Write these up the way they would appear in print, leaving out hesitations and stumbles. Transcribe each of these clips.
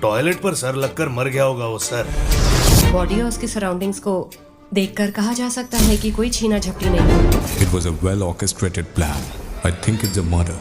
Toilet पर sir लगकर मर गया होगा वो सर। बॉडी और उसकी सराउंडिंग्स को देखकर कहा जा सकता है कि कोई छीना झपटी नहीं। It was a well orchestrated plan. I think it's a murder.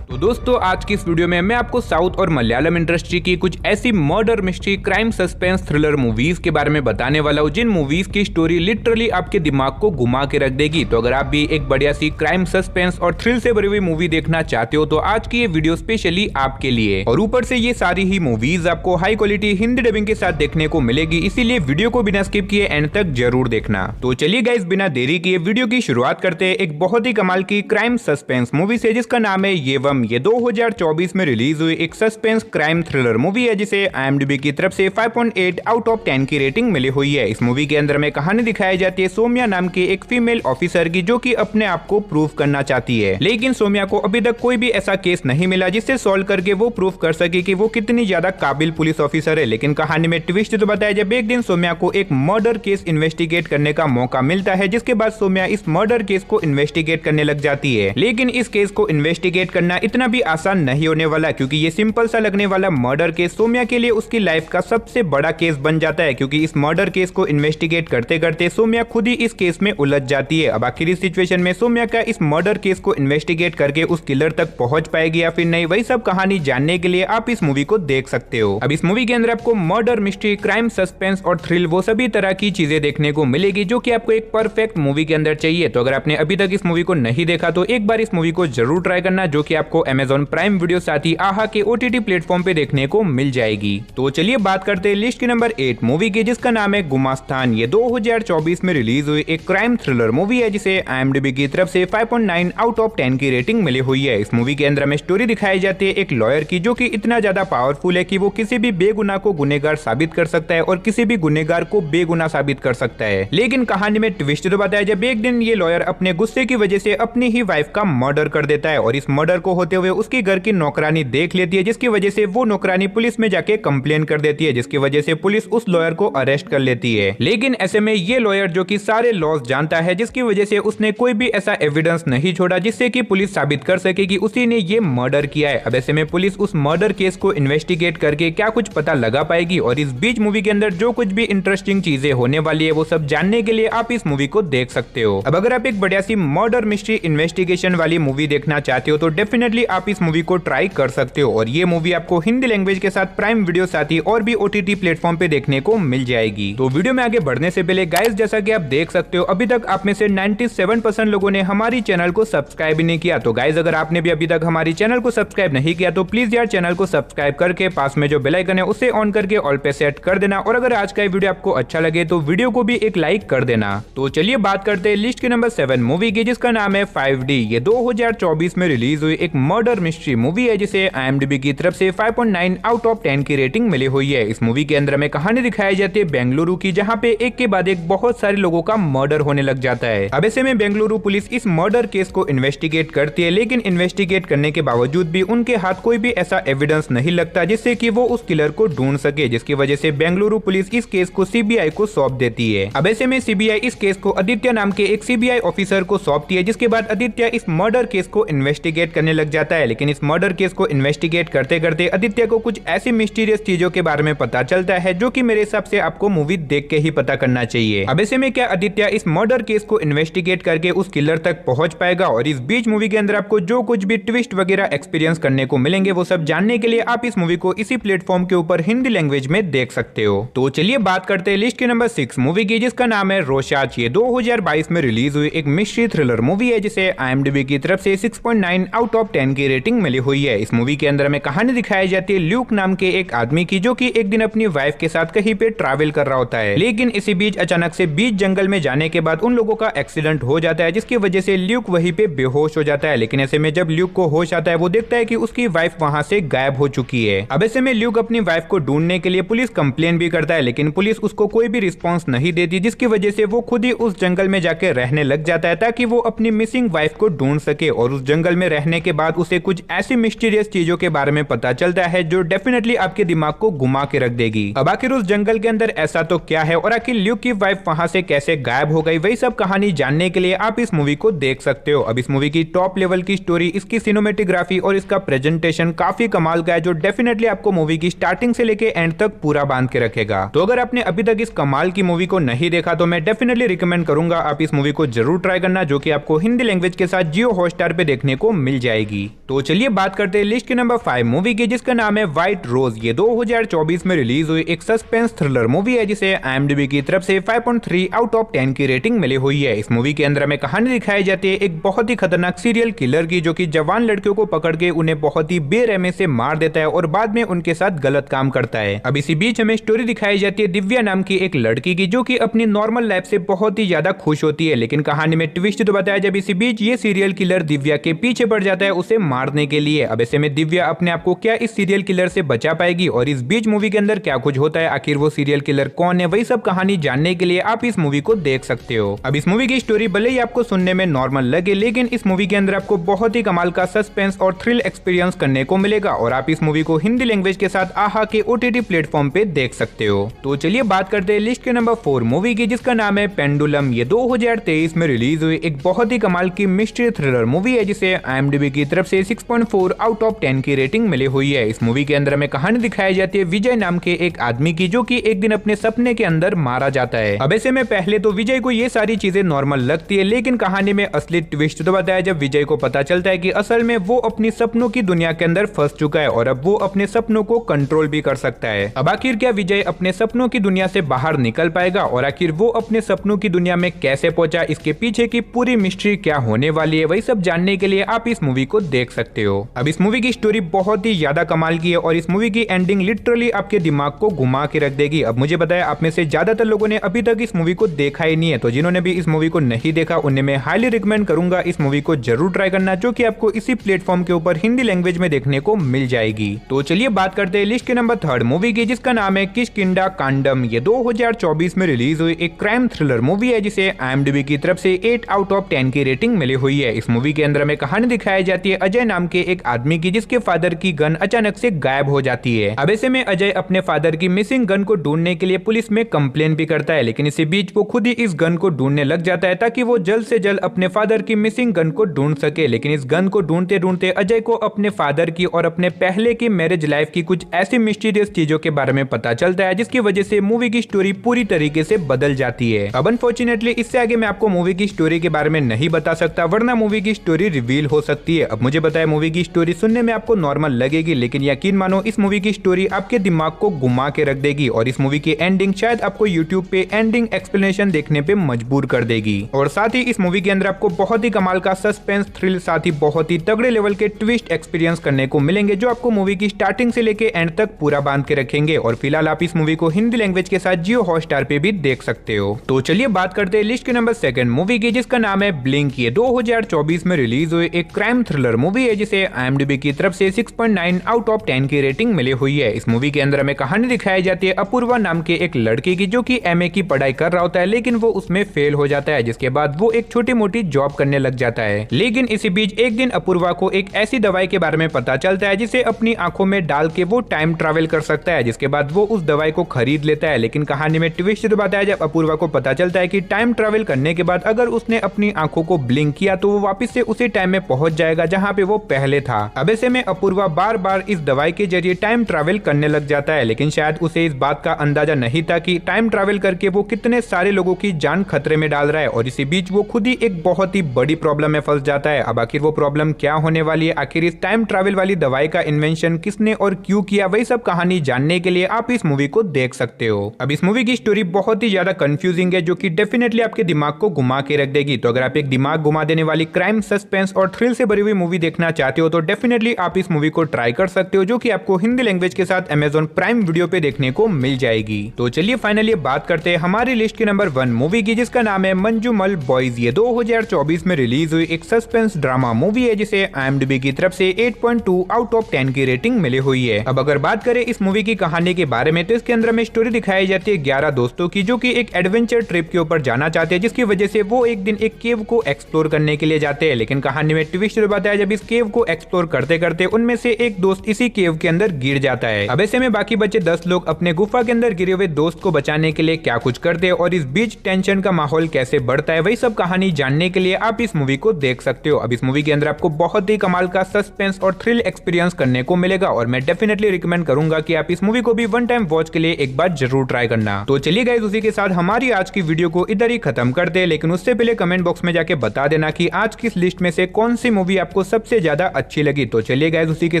तो दोस्तों आज की इस वीडियो में मैं आपको साउथ और मलयालम इंडस्ट्री की कुछ ऐसी murder mystery crime suspense thriller movies के बारे में बताने वाला हूँ जिन मूवीज की स्टोरी लिटरली आपके दिमाग को घुमा के रख देगी। तो अगर आप भी एक बढ़िया सी क्राइम सस्पेंस और थ्रिल से भरी हुई मूवी देखना चाहते हो तो आज की ये वीडियो स्पेशली आपके लिए। और ऊपर से ये सारी ही मूवीज आपको हाई क्वालिटी हिंदी डबिंग के साथ देखने को मिलेगी, इसीलिए वीडियो को बिना स्किप किए एंड तक जरूर देखना। तो चलिए गाइस बिना देरी किए वीडियो की शुरुआत करते हैं एक बहुत ही कमाल की क्राइम सस्पेंस मूवी से जिसका नाम है येवम। ये 2024 में रिलीज हुई एक सस्पेंस क्राइम थ्रिलर मूवी है जिसे IMDb की तरफ से 5.8 आउट ऑफ 10 की रेटिंग मिली हुई है। इस मूवी के अंदर में कहानी दिखाई जाती है सोम्या नाम की एक फीमेल ऑफिसर की जो कि अपने आप को प्रूव करना चाहती है, लेकिन सोम्या को अभी तक कोई भी ऐसा केस नहीं मिला जिससे सॉल्व करके वो प्रूव कर सके कि वो कितनी ज्यादा काबिल पुलिस ऑफिसर है। लेकिन कहानी में ट्विस्ट तो बताया जब एक दिन सोम्या को एक मर्डर केस इन्वेस्टिगेट करने का मौका मिलता है, जिसके बाद सोम्या इस मर्डर केस को इन्वेस्टिगेट करने लग जाती है। लेकिन इस केस को इन्वेस्टिगेट करना इतना भी आसान नहीं होने वाला, क्योंकि ये सिंपल सा लगने वाला मर्डर केस सोम्या के लिए उसकी लाइफ का सबसे बड़ा केस बन जाता है, क्योंकि इस मर्डर केस को इन्वेस्टिगेट करते करते सोम्या खुद ही इस केस में उलझ जाती है। अब आखिर इस सिचुएशन में सोम्या का इस मर्डर केस को इन्वेस्टिगेट करके उस किलर तक पहुंच पाएगी या फिर नहीं, वही सब कहानी जानने के लिए आप इस मूवी को देख सकते हो। अब इस मूवी के अंदर आपको मर्डर मिस्ट्री क्राइम सस्पेंस और थ्रिल वो सभी तरह की चीजें देखने को मिलेगी जो कि आपको एक परफेक्ट मूवी के अंदर चाहिए। तो अगर आपने अभी तक इस मूवी को नहीं देखा तो एक बार इस मूवी को जरूर ट्राई करना, जो कि आपको Amazon प्राइम वीडियो साथ ही आहा के OTT प्लेटफॉर्म पे देखने को मिल जाएगी। तो चलिए बात करते हैं लिस्ट की नंबर 8 मूवी की जिसका नाम है गुमास्तान। ये 2024 में रिलीज हुई एक क्राइम थ्रिलर मूवी है जिसे IMDb की तरफ से 5.9 आउट ऑफ 10 की रेटिंग मिली हुई है। इस मूवी के अंदर हमें स्टोरी दिखाई जाती है एक लॉयर की जो कि इतना ज्यादा पावरफुल है कि वो किसी भी बेगुनाह को गुनहगार साबित कर सकता है और किसी भी गुनहगार को बेगुनाह साबित कर सकता है। लेकिन कहानी में ट्विस्ट तो बताया जब एक दिन ये लॉयर अपने गुस्से की वजह से अपनी ही वाइफ का मर्डर कर देता है और इस मर्डर को होते हुए उसके घर की नौकरानी देख लेती है, जिसकी वजह से वो नौकरानी पुलिस में जाके कंप्लेन कर देती है, जिसकी वजह से पुलिस उस लॉयर को अरेस्ट कर लेती है। लेकिन ऐसे में ये लॉयर जो कि सारे लॉज जानता है, जिसकी वजह से उसने कोई भी ऐसा एविडेंस नहीं छोड़ा जिससे कि पुलिस साबित कर सके कि उसी ने ये मर्डर किया है। अब ऐसे में पुलिस उस मर्डर केस को इन्वेस्टिगेट करके क्या कुछ पता लगा पाएगी, और इस बीच मूवी के अंदर जो कुछ भी इंटरेस्टिंग चीजें होने वाली है वो सब जानने के लिए आप इस मूवी को देख सकते हो। अब अगर आप एक बढ़िया सी मर्डर मिस्ट्री इन्वेस्टिगेशन वाली मूवी देखना चाहते हो तो डेफिनेटली आप इस मूवी को ट्राई कर सकते हो, और ये मूवी आपको हिंदी लैंग्वेज के साथ प्राइम वीडियो साथ ही और भी OTT प्लेटफॉर्म पे देखने को मिल जाएगी। तो वीडियो में आगे बढ़ने से पहले गाइस जैसा कि आप देख सकते हो अभी तक आप में से 97% लोगों ने हमारी चैनल को सब्सक्राइब नहीं किया। तो गाइस अगर आपने भी अभी तक हमारी चैनल को सब्सक्राइब नहीं किया तो प्लीज यार चैनल को सब्सक्राइब करके पास में जो बेल आइकन है उसे ऑन करके ऑल पे सेट कर देना, और अगर आज का वीडियो आपको अच्छा लगे तो वीडियो को भी एक लाइक कर देना। तो चलिए बात करते हैं लिस्ट के नंबर 7 मूवी की जिसका नाम है 5D। ये 2024 में रिलीज हुई एक मर्डर मिस्ट्री मूवी है जिसे IMDb की तरफ से 5.9 आउट ऑफ 10 की रेटिंग मिली हुई है। इस मूवी के अंदर हमें कहानी दिखाई जाती है बेंगलुरु की, जहाँ पे एक के बाद एक बहुत सारे लोगों का मर्डर होने लग जाता है। अब ऐसे में बेंगलुरु पुलिस इस मर्डर केस को इन्वेस्टिगेट करती है, लेकिन इन्वेस्टिगेट करने के बावजूद भी उनके हाथ कोई भी ऐसा एविडेंस नहीं लगता जिससे कि वो उस किलर को ढूंढ सके, जिसकी वजह से बेंगलुरु पुलिस इस केस को CBI को सौंप देती है। अब ऐसे में CBI इस केस को आदित्य नाम के एक CBI ऑफिसर को सौंपती है, जिसके बाद आदित्य इस मर्डर केस को इन्वेस्टिगेट करने लग जाता है। लेकिन इस मर्डर केस को इन्वेस्टिगेट करते करते आदित्य को कुछ ऐसी मिस्टीरियस चीजों के बारे में पता चलता है जो कि मेरे हिसाब से आपको मूवी देख के ही पता करना चाहिए। अब ऐसे में क्या आदित्य इस मर्डर केस को इन्वेस्टिगेट करके उस किलर तक पहुंच पाएगा, और इस बीच मूवी के अंदर आपको जो कुछ भी ट्विस्ट वगैरह एक्सपीरियंस करने को मिलेंगे वो सब जानने के लिए आप इस मूवी को इसी प्लेटफॉर्म के ऊपर हिंदी लैंग्वेज में देख सकते हो। तो चलिए बात करते हैं लिस्ट के नंबर 6 मूवी की जिसका नाम है रोशाच। ये 2022 में रिलीज हुई एक मिस्ट्री थ्रिलर मूवी है जिसे IMDb की तरफ से 6.9 आउट ऑफ 10 की रेटिंग मिली हुई है। इस मूवी के अंदर हमें कहानी दिखाई जाती है ल्यूक नाम के एक आदमी की जो कि एक दिन अपनी वाइफ के साथ कहीं पे ट्रैवल कर रहा होता है, लेकिन इसी बीच अचानक से बीच जंगल में जाने के बाद उन लोगों का एक्सीडेंट हो जाता है, जिसकी वजह से ल्यूक वहीं पे बेहोश हो जाता है। लेकिन ऐसे में जब ल्यूक को होश आता है वो देखता है कि उसकी वाइफ वहां से गायब हो चुकी है। अब ऐसे में ल्यूक अपनी वाइफ को ढूंढने के लिए पुलिस कंप्लेन भी करता है, लेकिन पुलिस उसको कोई भी रिस्पॉन्स नहीं देती, जिसकी वजह से वो खुद ही उस जंगल में जाके रहने लग जाता है ताकि वो अपनी मिसिंग वाइफ को ढूंढ सके। और उस जंगल में रहने के बाद बाद उसे कुछ ऐसी मिस्टीरियस चीजों के बारे में पता चलता है जो डेफिनेटली आपके दिमाग को घुमा के रख देगी। अब आखिर उस जंगल के अंदर ऐसा तो क्या है और आखिर ल्यूक की वाइफ वहां से कैसे गायब हो गई, वही सब कहानी जानने के लिए आप इस मूवी को देख सकते हो। अब इस मूवी की टॉप लेवल की स्टोरी, इसकी सिनेमेटोग्राफी और इसका प्रेजेंटेशन काफी कमाल का है जो डेफिनेटली आपको मूवी की स्टार्टिंग से लेके एंड तक पूरा बांध के रखेगा। तो अगर आपने अभी तक इस कमाल की मूवी को नहीं देखा तो मैं डेफिनेटली रिकमेंड करूंगा आप इस मूवी को जरूर ट्राई करना, जो कि आपको हिंदी लैंग्वेज के साथ जियो हॉटस्टार पे देखने को मिल जाएगी। तो चलिए बात करते हैं लिस्ट के नंबर 5 मूवी की, जिसका नाम है व्हाइट रोज। ये 2024 में रिलीज हुई एक सस्पेंस थ्रिलर मूवी है जिसे IMDb की तरफ से 5.3 आउट ऑफ 10 की रेटिंग मिली हुई है। इस मूवी के अंदर हमें कहानी दिखाई जाती है एक बहुत ही खतरनाक सीरियल किलर की, जो कि जवान लड़कियों को पकड़ के उन्हें बहुत ही बेरहमी से मार देता है और बाद में उनके साथ गलत काम करता है। अब इसी बीच हमें स्टोरी दिखाई जाती है दिव्या नाम की एक लड़की की, जो कि अपनी नॉर्मल लाइफ से बहुत ही ज्यादा खुश होती है, लेकिन कहानी में ट्विस्ट तो बताया जब इसी बीच ये सीरियल किलर दिव्या के पीछे पड़ जाता है उसे मारने के लिए। अब ऐसे में दिव्या अपने आप को क्या इस सीरियल किलर से बचा पाएगी और इस बीच मूवी के अंदर क्या कुछ होता है, आखिर वो सीरियल किलर कौन है, वही सब कहानी जानने के लिए आप इस मूवी को देख सकते हो। अब इस मूवी की स्टोरी भले ही आपको सुनने में नॉर्मल लगे, लेकिन इस मूवी के अंदर आपको बहुत ही कमाल का सस्पेंस और थ्रिल एक्सपीरियंस करने को मिलेगा और आप इस मूवी को हिंदी लैंग्वेज के साथ आहा के OTT प्लेटफॉर्म पे देख सकते हो। तो चलिए बात करते हैं लिस्ट के नंबर 4 मूवी की, जिसका नाम है पेंडुलम। ये 2023 में रिलीज हुई एक बहुत ही कमाल की मिस्ट्री थ्रिलर मूवी है जिसे IMDb की तरफ से 6.4 आउट ऑफ 10 की रेटिंग मिली हुई है। इस मूवी के अंदर हमें कहानी दिखाई जाती है विजय नाम के एक आदमी की, जो कि एक दिन अपने सपने के अंदर मारा जाता है। अब ऐसे में पहले तो विजय को ये सारी चीजें नॉर्मल लगती है, लेकिन कहानी में असली ट्विस्ट तो बताया जब विजय को पता चलता है कि असल में वो अपनी सपनों की दुनिया के अंदर फंस चुका है और अब वो अपने सपनों को कंट्रोल भी कर सकता है। अब आखिर क्या विजय अपने सपनों की दुनिया से बाहर निकल पाएगा और आखिर वो अपने सपनों की दुनिया में कैसे पहुंचा, इसके पीछे की पूरी मिस्ट्री क्या होने वाली है, वही सब जानने के लिए आप इस मूवी को देख सकते हो। अब इस मूवी की स्टोरी बहुत ही ज्यादा कमाल की है और इस मूवी की एंडिंग लिटरली आपके दिमाग को घुमा के रख देगी। अब मुझे बताया आप में से ज्यादातर लोगों ने अभी तक इस मूवी को देखा ही नहीं है, तो जिन्होंने भी इस मूवी को नहीं देखा उन्हें मैं हाईली रिकमेंड करूंगा इस मूवी को जरूर ट्राई करना, जो कि आपको इसी प्लेटफॉर्म के ऊपर हिंदी लैंग्वेज में देखने को मिल जाएगी। तो चलिए बात करते हैं लिस्ट के नंबर 3 मूवी की, जिसका नाम है किष्किंधा कांडम। ये 2024 में रिलीज हुई एक क्राइम थ्रिलर मूवी है जिसे IMDb की तरफ से 8 आउट ऑफ 10 की रेटिंग मिली हुई है। इस मूवी के अंदर हमें कहानी दिखाई जाती है अजय नाम के एक आदमी की, जिसके फादर की गन अचानक से गायब हो जाती है। अब ऐसे में अजय अपने फादर की मिसिंग गन को ढूंढने के लिए पुलिस में कंप्लेन भी करता है, लेकिन इसी बीच वो खुद ही इस गन को ढूंढने लग जाता है ताकि वो जल्द से जल्द अपने फादर की मिसिंग गन को ढूंढ सके। लेकिन इस गन को ढूंढते ढूंढते अजय को अपने फादर की और अपने पहले की मैरिज लाइफ की कुछ ऐसी मिस्टीरियस चीजों के बारे में पता चलता है, जिसकी वजह से मूवी की स्टोरी पूरी तरीके से बदल जाती है। अब अनफॉर्चुनेटली इससे आगे मैं आपको मूवी की स्टोरी के बारे में नहीं बता सकता, वरना मूवी की स्टोरी रिवील हो सकती है। अब मुझे बताया मूवी की स्टोरी सुनने में आपको नॉर्मल लगेगी, लेकिन यकीन मानो इस मूवी की स्टोरी आपके दिमाग को घुमा के रख देगी और इस मूवी की एंडिंग शायद आपको YouTube पे एंडिंग एक्सप्लेनेशन देखने पे मजबूर कर देगी। और साथ ही इस मूवी के अंदर आपको बहुत ही कमाल का सस्पेंस थ्रिल, साथ ही बहुत ही तगड़े लेवल के ट्विस्ट एक्सपीरियंस करने को मिलेंगे, जो आपको मूवी की स्टार्टिंग से लेके एंड तक पूरा बांध के रखेंगे। और फिलहाल आप इस मूवी को हिंदी लैंग्वेज के साथ जियो हॉटस्टार पे भी देख सकते हो। तो चलिए बात करते हैं लिस्ट के नंबर 2 मूवी की, जिसका नाम है ब्लिंक। ये 2024 में रिलीज हुई एक क्राइम थ्रिलर मूवी है जिसे IMDb की तरफ से 6.9 आउट ऑफ 10 की रेटिंग मिली हुई है। इस मूवी के अंदर हमें कहानी दिखाई जाती है अपूर्वा नाम के एक लड़के की, जो कि MA की पढ़ाई कर रहा होता है, लेकिन वो उसमें फेल हो जाता है, जिसके बाद वो एक छोटी मोटी जॉब करने लग जाता है। लेकिन इसी बीच एक दिन अपूर्वा को एक ऐसी दवाई के बारे में पता चलता है जिसे अपनी आंखों में डाल के वो टाइम ट्रैवल कर सकता है, जिसके बाद वो उस दवाई को खरीद लेता है। लेकिन कहानी में ट्विस्ट तो बताया जब अपूर्वा को पता चलता है कि टाइम ट्रैवल करने के बाद अगर उसने अपनी आंखों को ब्लिंक किया तो वो वापस से उसी टाइम में पहुंच जाएगा जहां पे वो पहले था। अब ऐसे में अपूर्वा बार बार इस दवाई के जरिए टाइम ट्रैवल करने लग जाता है, लेकिन शायद उसे इस बात का अंदाजा नहीं था कि टाइम ट्रैवल करके वो कितने सारे लोगों की जान खतरे में डाल रहा है। और इसी बीच वो खुद ही एक बहुत ही बड़ी प्रॉब्लम में फंस जाता है। अब आखिर वो प्रॉब्लम क्या होने वाली है, आखिर इस टाइम ट्रैवल वाली दवाई का इन्वेंशन किसने और क्यों किया, वही सब कहानी जानने के लिए आप इस मूवी को देख सकते हो। अब इस मूवी की स्टोरी बहुत ही ज्यादा कंफ्यूजिंग है, जो कि डेफिनेटली आपके दिमाग को घुमा के रख देगी। तो अगर आप एक दिमाग घुमा देने वाली क्राइम, सस्पेंस और थ्रिल से भरी हुई मूवी देखना चाहते हो तो डेफिनेटली आप इस मूवी को ट्राई कर सकते हो, जो कि आपको हिंदी लैंग्वेज के साथ Amazon प्राइम वीडियो पे देखने को मिल जाएगी। तो चलिए फाइनली बात करते हैं हमारी लिस्ट के नंबर 1 मूवी की, जिसका नाम है मंजूमल बॉयज। ये 2024 में रिलीज हुई एक सस्पेंस ड्रामा मूवी है जिसे IMDb की तरफ से 8.2 आउट ऑफ 10 की रेटिंग मिली हुई है। अब अगर बात करें इस मूवी की कहानी के बारे में तो इसके अंदर में स्टोरी दिखाई जाती है 11 दोस्तों की, जो कि एक एडवेंचर ट्रिप के ऊपर जाना चाहते हैं, जिसकी वजह से वो एक दिन एक केव को एक्सप्लोर करने के लिए जाते हैं। लेकिन कहानी में ट्विस्ट बताया है जब इस केव को एक्सप्लोर करते करते उनमें से एक दोस्त इसी केव के अंदर गिर जाता है। अब ऐसे में बाकी बचे 10 लोग अपने गुफा के अंदर गिरे हुए दोस्त को बचाने के लिए क्या कुछ करते हैं और इस बीच टेंशन का माहौल कैसे बढ़ता है, वही सब कहानी जानने के लिए आप इस मूवी को देख सकते हो। अब इस मूवी के अंदर आपको बहुत ही कमाल का सस्पेंस और थ्रिल एक्सपीरियंस करने को मिलेगा और मैं डेफिनेटली रिकमेंड करूंगा कि आप इस मूवी को भी वन टाइम वॉच के लिए एक बार जरूर ट्राई करना। तो चलिए गाइस, उसी के साथ हमारी आज की वीडियो को इधर ही खत्म करते हैं, लेकिन उससे पहले कमेंट बॉक्स में जाके बता देना कि आज की इस लिस्ट में से कौन सी मूवी आपको सबसे ज्यादा अच्छी लगी। तो चलिए गाइस, उसी के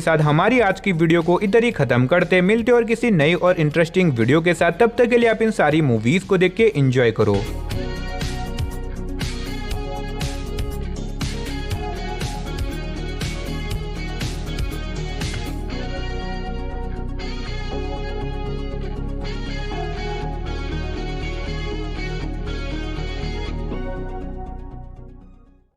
साथ हमारी आज की वीडियो को इधर ही खत्म करते, मिलते और किसी नई और इंटरेस्टिंग वीडियो के साथ। तब तक के लिए आप इन सारी मूवीज को देख के एंजॉय करो।